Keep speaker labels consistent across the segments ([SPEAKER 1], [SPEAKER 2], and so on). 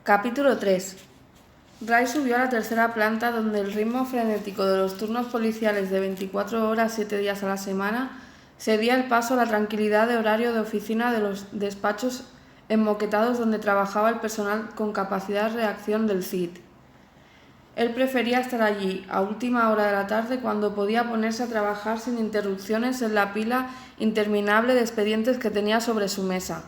[SPEAKER 1] Capítulo 3. Ray subió a la tercera planta, donde el ritmo frenético de los turnos policiales de 24 horas 7 días a la semana cedía el paso a la tranquilidad de horario de oficina de los despachos enmoquetados donde trabajaba el personal con capacidad de reacción del CID. Él prefería estar allí a última hora de la tarde, cuando podía ponerse a trabajar sin interrupciones en la pila interminable de expedientes que tenía sobre su mesa.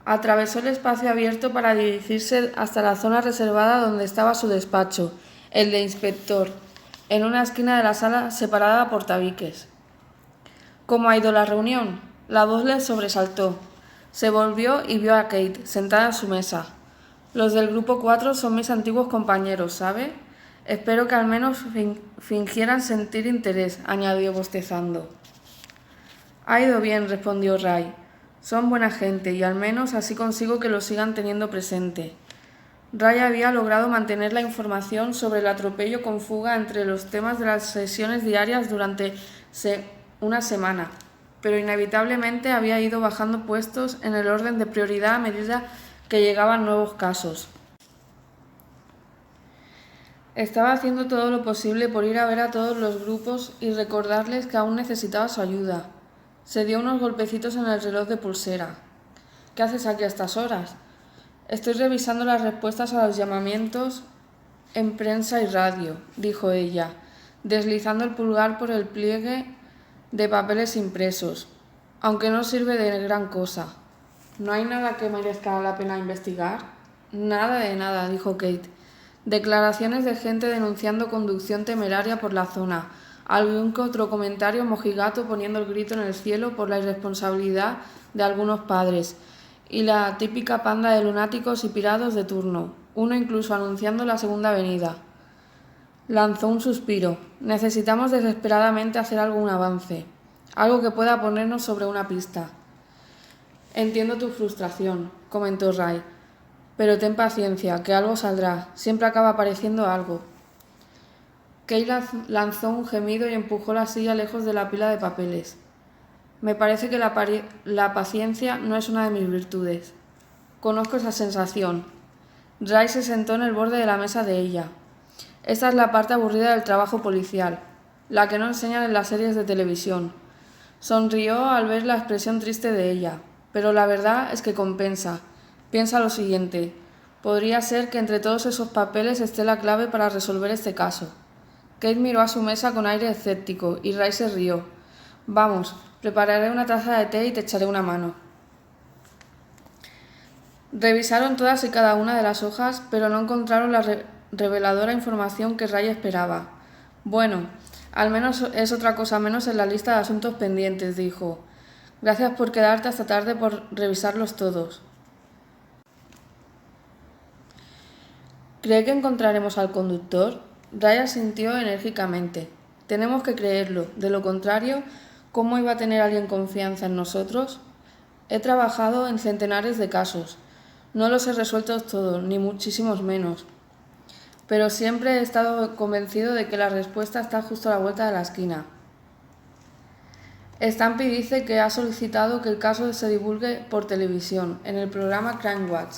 [SPEAKER 1] Atravesó el espacio abierto para dirigirse hasta la zona reservada donde estaba su despacho, el de inspector, en una esquina de la sala separada por tabiques. ¿Cómo ha ido la reunión? La voz le sobresaltó. Se volvió y vio a Kate, sentada a su mesa. Los del grupo 4 son mis antiguos compañeros, ¿sabe? Espero que al menos fingieran sentir interés, añadió bostezando. Ha ido bien, respondió Ray. Son buena gente y al menos así consigo que lo sigan teniendo presente. Ray había logrado mantener la información sobre el atropello con fuga entre los temas de las sesiones diarias durante una semana, pero inevitablemente había ido bajando puestos en el orden de prioridad a medida que llegaban nuevos casos. Estaba haciendo todo lo posible por ir a ver a todos los grupos y recordarles que aún necesitaba su ayuda. Se dio unos golpecitos en el reloj de pulsera. ¿Qué haces aquí a estas horas? Estoy revisando las respuestas a los llamamientos en prensa y radio, dijo ella, deslizando el pulgar por el pliegue de papeles impresos, aunque no sirve de gran cosa. ¿No hay nada que merezca la pena investigar? Nada de nada, dijo Kate. Declaraciones de gente denunciando conducción temeraria por la zona, algún que otro comentario mojigato poniendo el grito en el cielo por la irresponsabilidad de algunos padres, y la típica panda de lunáticos y pirados de turno, uno incluso anunciando la segunda venida. Lanzó un suspiro. Necesitamos desesperadamente hacer algún avance, algo que pueda ponernos sobre una pista. Entiendo tu frustración, comentó Ray, pero ten paciencia, que algo saldrá. Siempre acaba apareciendo algo. Kate lanzó un gemido y empujó la silla lejos de la pila de papeles. Me parece que la paciencia no es una de mis virtudes. Conozco esa sensación. Ray se sentó en el borde de la mesa de ella. Esta es la parte aburrida del trabajo policial, la que no enseñan en las series de televisión. Sonrió al ver la expresión triste de ella, pero la verdad es que compensa. Piensa lo siguiente. Podría ser que entre todos esos papeles esté la clave para resolver este caso. Kate miró a su mesa con aire escéptico y Ray se rió. Vamos, prepararé una taza de té y te echaré una mano. Revisaron todas y cada una de las hojas, pero no encontraron la reveladora información que Ray esperaba. Bueno, al menos es otra cosa menos en la lista de asuntos pendientes, dijo. Gracias por quedarte hasta tarde por revisarlos todos. ¿Cree que encontraremos al conductor? Ray asintió enérgicamente. Tenemos que creerlo. De lo contrario, ¿cómo iba a tener alguien confianza en nosotros? He trabajado en centenares de casos. No los he resuelto todos, ni muchísimos menos. Pero siempre he estado convencido de que la respuesta está justo a la vuelta de la esquina. Stampy dice que ha solicitado que el caso se divulgue por televisión, en el programa Crime Watch.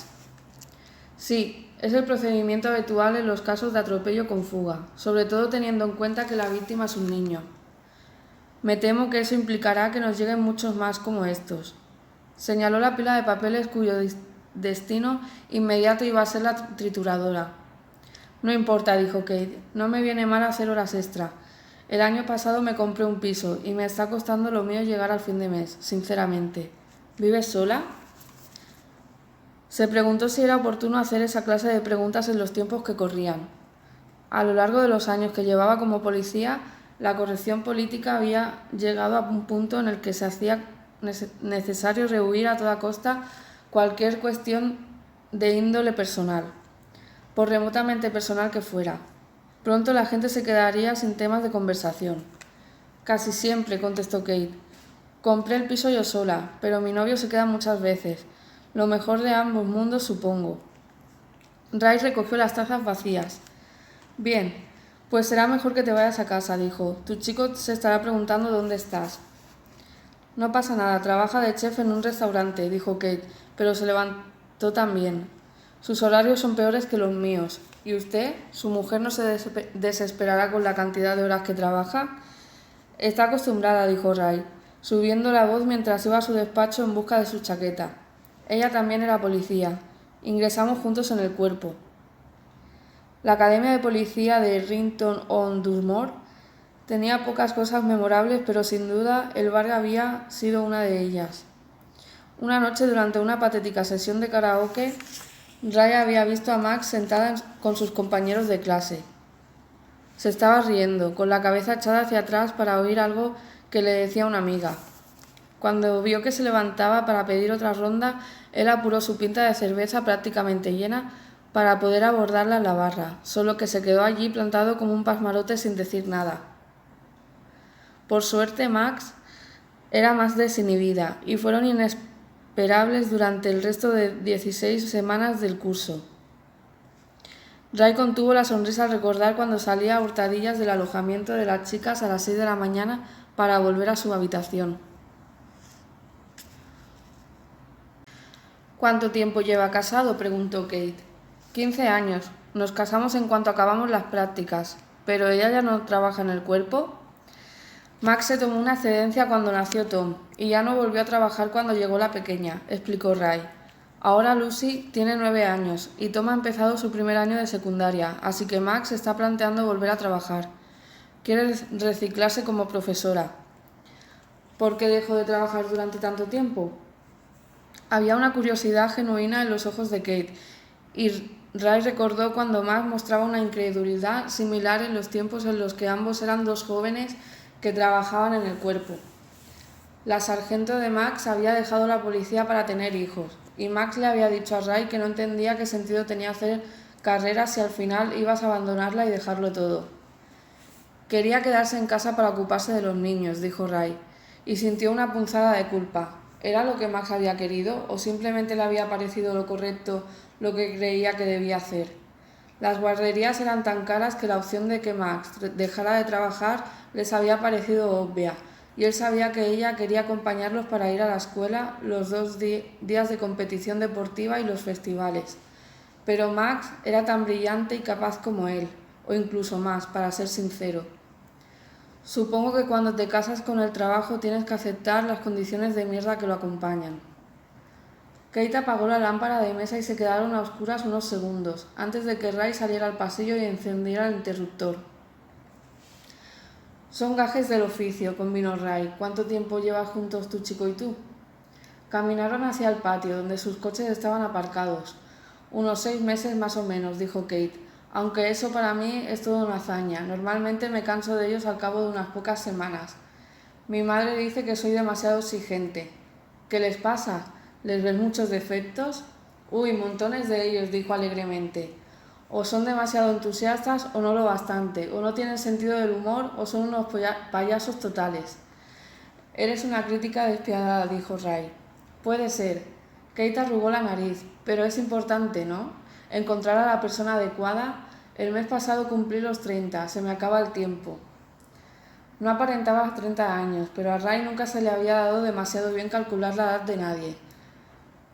[SPEAKER 1] Sí, es el procedimiento habitual en los casos de atropello con fuga, sobre todo teniendo en cuenta que la víctima es un niño. Me temo que eso implicará que nos lleguen muchos más como estos. Señaló la pila de papeles cuyo destino inmediato iba a ser la trituradora. No importa, dijo Kate, no me viene mal hacer horas extra. El año pasado me compré un piso y me está costando lo mío llegar al fin de mes, sinceramente. ¿Vives sola? Se preguntó si era oportuno hacer esa clase de preguntas en los tiempos que corrían. A lo largo de los años que llevaba como policía, la corrección política había llegado a un punto en el que se hacía necesario rehuir a toda costa cualquier cuestión de índole personal, por remotamente personal que fuera. Pronto la gente se quedaría sin temas de conversación. Casi siempre, contestó Kate. Compré el piso yo sola, pero mi novio se queda muchas veces. Lo mejor de ambos mundos, supongo. Ray recogió las tazas vacías. Bien, pues será mejor que te vayas a casa, dijo. Tu chico se estará preguntando dónde estás. No pasa nada, trabaja de chef en un restaurante, dijo Kate, pero se levantó también. Sus horarios son peores que los míos. ¿Y usted? ¿Su mujer no se desesperará con la cantidad de horas que trabaja? Está acostumbrada, dijo Ray, subiendo la voz mientras iba a su despacho en busca de su chaqueta. Ella también era policía. Ingresamos juntos en el cuerpo. La Academia de Policía de Rinton-on-Durmor tenía pocas cosas memorables, pero sin duda el bar había sido una de ellas. Una noche, durante una patética sesión de karaoke, Ray había visto a Max sentada con sus compañeros de clase. Se estaba riendo, con la cabeza echada hacia atrás para oír algo que le decía una amiga. Cuando vio que se levantaba para pedir otra ronda, él apuró su pinta de cerveza prácticamente llena para poder abordarla en la barra, solo que se quedó allí plantado como un pasmarote sin decir nada. Por suerte, Max era más desinhibida y fueron inesperables durante el resto de 16 semanas del curso. Ray contuvo la sonrisa al recordar cuando salía a hurtadillas del alojamiento de las chicas a las 6 de la mañana para volver a su habitación. ¿Cuánto tiempo lleva casado?, preguntó Kate. 15 años. Nos casamos en cuanto acabamos las prácticas. ¿Pero ella ya no trabaja en el cuerpo? Max se tomó una excedencia cuando nació Tom y ya no volvió a trabajar cuando llegó la pequeña, explicó Ray. Ahora Lucy tiene 9 años y Tom ha empezado su primer año de secundaria, así que Max está planteando volver a trabajar. Quiere reciclarse como profesora. ¿Por qué dejó de trabajar durante tanto tiempo? Había una curiosidad genuina en los ojos de Kate, y Ray recordó cuando Max mostraba una incredulidad similar en los tiempos en los que ambos eran dos jóvenes que trabajaban en el cuerpo. La sargento de Max había dejado la policía para tener hijos, y Max le había dicho a Ray que no entendía qué sentido tenía hacer carrera si al final ibas a abandonarla y dejarlo todo. Quería quedarse en casa para ocuparse de los niños, dijo Ray, y sintió una punzada de culpa. ¿Era lo que Max había querido o simplemente le había parecido lo correcto lo que creía que debía hacer? Las guarderías eran tan caras que la opción de que Max dejara de trabajar les había parecido obvia, y él sabía que ella quería acompañarlos para ir a la escuela, los 2 días de competición deportiva y los festivales. Pero Max era tan brillante y capaz como él, o incluso más, para ser sincero. Supongo que cuando te casas con el trabajo tienes que aceptar las condiciones de mierda que lo acompañan. Kate apagó la lámpara de mesa y se quedaron a oscuras unos segundos, antes de que Ray saliera al pasillo y encendiera el interruptor. Son gajes del oficio, convino Ray. ¿Cuánto tiempo llevas juntos tu chico y tú? Caminaron hacia el patio, donde sus coches estaban aparcados. Unos 6 meses más o menos, dijo Kate, aunque eso para mí es toda una hazaña. Normalmente me canso de ellos al cabo de unas pocas semanas. Mi madre dice que soy demasiado exigente. ¿Qué les pasa? ¿Les ves muchos defectos? Uy, montones de ellos, dijo alegremente. O son demasiado entusiastas o no lo bastante, o no tienen sentido del humor o son unos payasos totales. Eres una crítica despiadada, dijo Ray. Puede ser. Kate arrugó la nariz, pero es importante, ¿no? Encontrar a la persona adecuada. El mes pasado cumplí los 30, se me acaba el tiempo. No aparentaba 30 años, pero a Ray nunca se le había dado demasiado bien calcular la edad de nadie.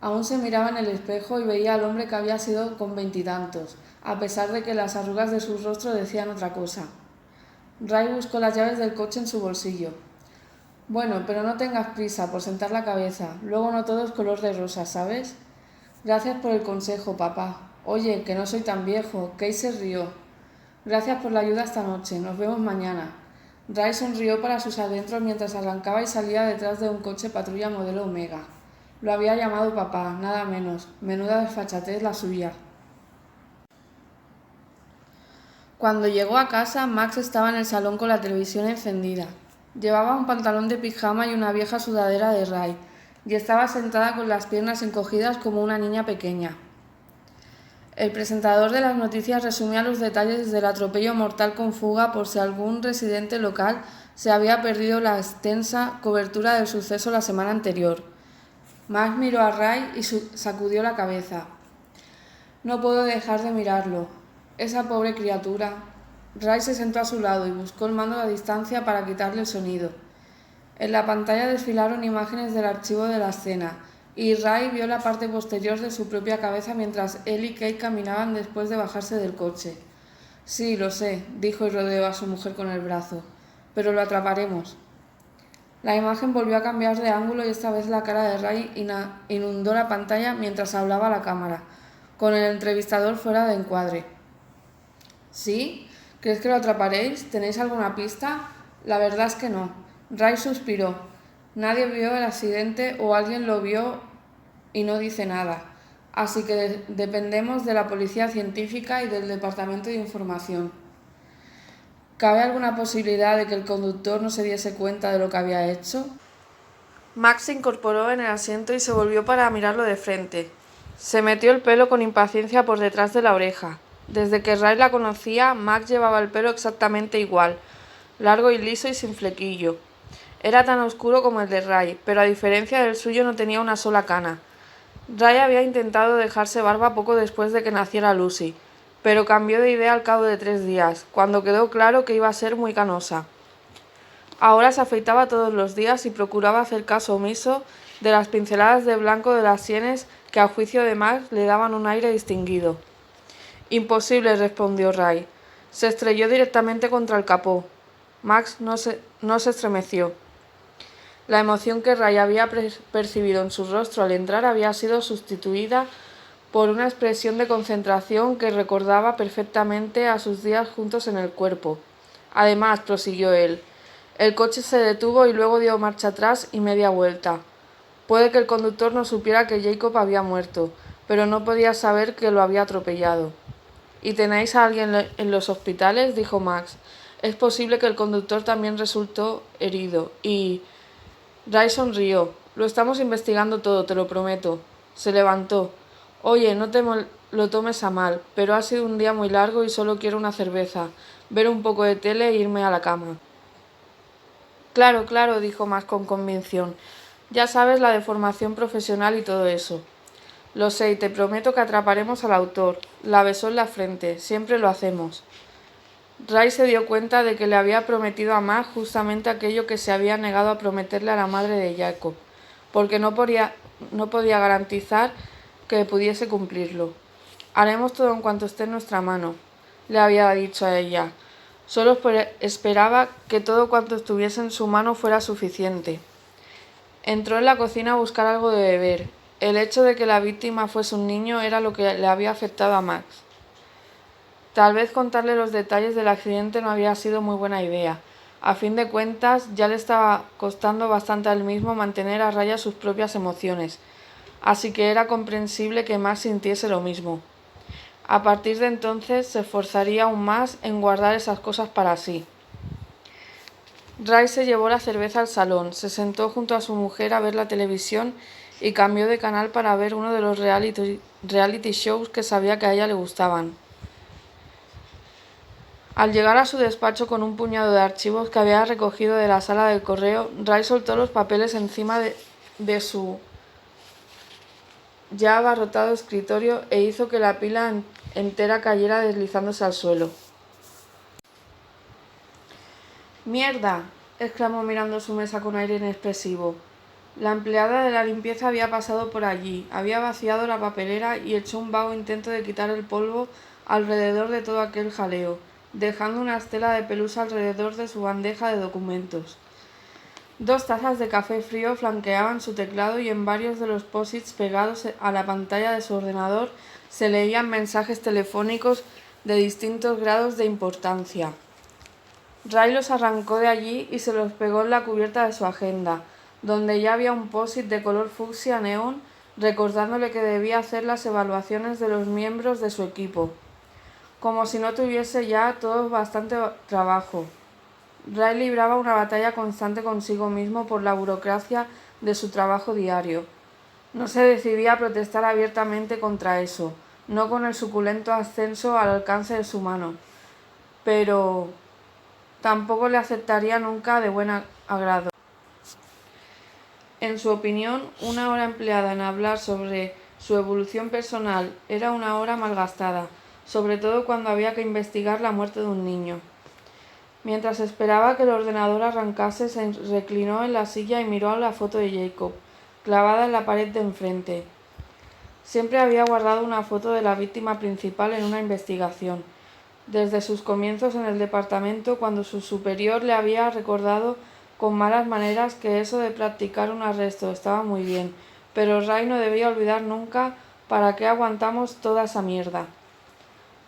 [SPEAKER 1] Aún se miraba en el espejo y veía al hombre que había sido con 20 y tantos, a pesar de que las arrugas de su rostro decían otra cosa. Ray buscó las llaves del coche en su bolsillo. Bueno, pero no tengas prisa por sentar la cabeza, luego no todo es color de rosa, ¿sabes? Gracias por el consejo, papá. Oye, que no soy tan viejo. Kate se rió. Gracias por la ayuda esta noche, nos vemos mañana. Ray sonrió para sus adentros mientras arrancaba y salía detrás de un coche patrulla modelo Omega. Lo había llamado papá, nada menos. Menuda desfachatez la suya. Cuando llegó a casa, Max estaba en el salón con la televisión encendida. Llevaba un pantalón de pijama y una vieja sudadera de Ray, y estaba sentada con las piernas encogidas como una niña pequeña. El presentador de las noticias resumía los detalles del atropello mortal con fuga por si algún residente local se había perdido la extensa cobertura del suceso la semana anterior. Max miró a Ray y sacudió la cabeza. No puedo dejar de mirarlo. Esa pobre criatura. Ray se sentó a su lado y buscó el mando a distancia para quitarle el sonido. En la pantalla desfilaron imágenes del archivo de la escena, y Ray vio la parte posterior de su propia cabeza mientras él y Kate caminaban después de bajarse del coche. Sí, lo sé, dijo y rodeó a su mujer con el brazo, pero lo atraparemos. La imagen volvió a cambiar de ángulo y esta vez la cara de Ray inundó la pantalla mientras hablaba a la cámara, con el entrevistador fuera de encuadre. ¿Sí? ¿Crees que lo atraparéis? ¿Tenéis alguna pista? La verdad es que no. Ray suspiró. Nadie vio el accidente o alguien lo vio y no dice nada. Así que dependemos de la policía científica y del departamento de información. ¿Cabe alguna posibilidad de que el conductor no se diese cuenta de lo que había hecho? Max se incorporó en el asiento y se volvió para mirarlo de frente. Se metió el pelo con impaciencia por detrás de la oreja. Desde que Ray la conocía, Max llevaba el pelo exactamente igual, largo y liso y sin flequillo. Era tan oscuro como el de Ray, pero a diferencia del suyo no tenía una sola cana. Ray había intentado dejarse barba poco después de que naciera Lucy, pero cambió de idea al cabo de 3 días, cuando quedó claro que iba a ser muy canosa. Ahora se afeitaba todos los días y procuraba hacer caso omiso de las pinceladas de blanco de las sienes que a juicio de Max le daban un aire distinguido. Imposible, respondió Ray. Se estrelló directamente contra el capó. Max no se estremeció. La emoción que Ray había percibido en su rostro al entrar había sido sustituida por una expresión de concentración que recordaba perfectamente a sus días juntos en el cuerpo. Además, prosiguió él, el coche se detuvo y luego dio marcha atrás y media vuelta. Puede que el conductor no supiera que Jacob había muerto, pero no podía saber que lo había atropellado. ¿Y tenéis a alguien en los hospitales? Dijo Max. Es posible que el conductor también resultó herido. Y... Ray sonrió. Lo estamos investigando todo, te lo prometo. Se levantó. Oye, no te lo tomes a mal, pero ha sido un día muy largo y solo quiero una cerveza, ver un poco de tele e irme a la cama. Claro, claro, dijo Max con convicción. Ya sabes la de formación profesional y todo eso. Lo sé y te prometo que atraparemos al autor. La besó en la frente. Siempre lo hacemos. Ray se dio cuenta de que le había prometido a Max justamente aquello que se había negado a prometerle a la madre de Jacob, porque no podía garantizar que pudiese cumplirlo. Haremos todo en cuanto esté en nuestra mano, le había dicho a ella. Solo esperaba que todo cuanto estuviese en su mano fuera suficiente. Entró en la cocina a buscar algo de beber. El hecho de que la víctima fuese un niño era lo que le había afectado a Max. Tal vez contarle los detalles del accidente no había sido muy buena idea. A fin de cuentas, ya le estaba costando bastante a él mismo mantener a raya sus propias emociones, así que era comprensible que Max sintiese lo mismo. A partir de entonces se esforzaría aún más en guardar esas cosas para sí. Ray se llevó la cerveza al salón, se sentó junto a su mujer a ver la televisión y cambió de canal para ver uno de los reality shows que sabía que a ella le gustaban. Al llegar a su despacho con un puñado de archivos que había recogido de la sala del correo, Ray soltó los papeles encima de su ya abarrotado escritorio e hizo que la pila entera cayera deslizándose al suelo. ¡Mierda!, exclamó mirando su mesa con aire inexpresivo. La empleada de la limpieza había pasado por allí, había vaciado la papelera y hecho un vago intento de quitar el polvo alrededor de todo aquel jaleo, dejando una estela de pelusa alrededor de su bandeja de documentos. 2 tazas de café frío flanqueaban su teclado y en varios de los posits pegados a la pantalla de su ordenador se leían mensajes telefónicos de distintos grados de importancia. Ray los arrancó de allí y se los pegó en la cubierta de su agenda, donde ya había un post-it de color fucsia neón recordándole que debía hacer las evaluaciones de los miembros de su equipo. Como si no tuviese ya todos bastante trabajo. Ray libraba una batalla constante consigo mismo por la burocracia de su trabajo diario. No se decidía a protestar abiertamente contra eso, no con el suculento ascenso al alcance de su mano, pero tampoco le aceptaría nunca de buen agrado. En su opinión, 1 hora empleada en hablar sobre su evolución personal era 1 hora malgastada, sobre todo cuando había que investigar la muerte de un niño. Mientras esperaba que el ordenador arrancase, se reclinó en la silla y miró a la foto de Jacob. clavada en la pared de enfrente. Siempre había guardado una foto de la víctima principal en una investigación, desde sus comienzos en el departamento, cuando su superior le había recordado con malas maneras que eso de practicar un arresto estaba muy bien, pero Ray no debía olvidar nunca para qué aguantamos toda esa mierda.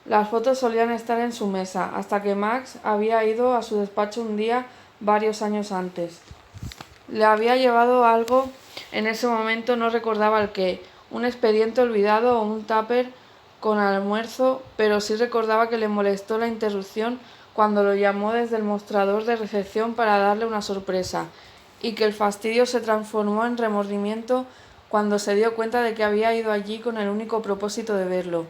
[SPEAKER 1] Las fotos solían estar en su mesa, hasta que Max había ido a su despacho un día varios años antes. Le había llevado algo, en ese momento no recordaba el qué, un expediente olvidado o un tupper con almuerzo, pero sí recordaba que le molestó la interrupción cuando lo llamó desde el mostrador de recepción para darle una sorpresa, y que el fastidio se transformó en remordimiento cuando se dio cuenta de que había ido allí con el único propósito de verlo.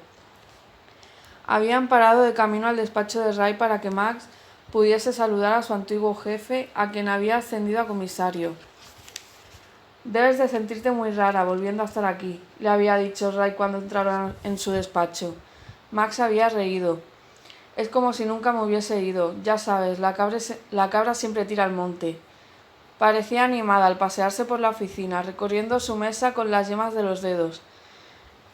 [SPEAKER 1] Habían parado de camino al despacho de Ray para que Max pudiese saludar a su antiguo jefe, a quien había ascendido a comisario. «Debes de sentirte muy rara volviendo a estar aquí», le había dicho Ray cuando entraron en su despacho. Max había reído. «Es como si nunca me hubiese ido. Ya sabes, la cabra siempre tira al monte». Parecía animada al pasearse por la oficina, recorriendo su mesa con las yemas de los dedos.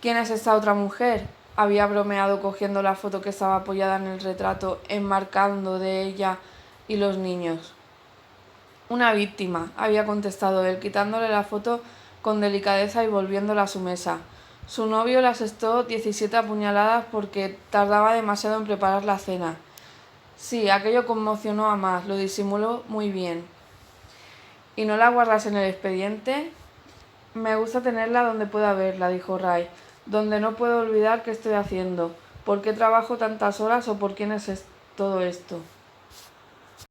[SPEAKER 1] «¿Quién es esta otra mujer?», había bromeado cogiendo la foto que estaba apoyada en el retrato, enmarcando de ella y los niños. «Una víctima», había contestado él, quitándole la foto con delicadeza y volviéndola a su mesa. Su novio le asestó 17 apuñaladas porque tardaba demasiado en preparar la cena. Sí, aquello conmocionó a Max, lo disimuló muy bien. «¿Y no la guardas en el expediente?» «Me gusta tenerla donde pueda verla», dijo Ray, «donde no puedo olvidar qué estoy haciendo, por qué trabajo tantas horas o por quién es todo esto».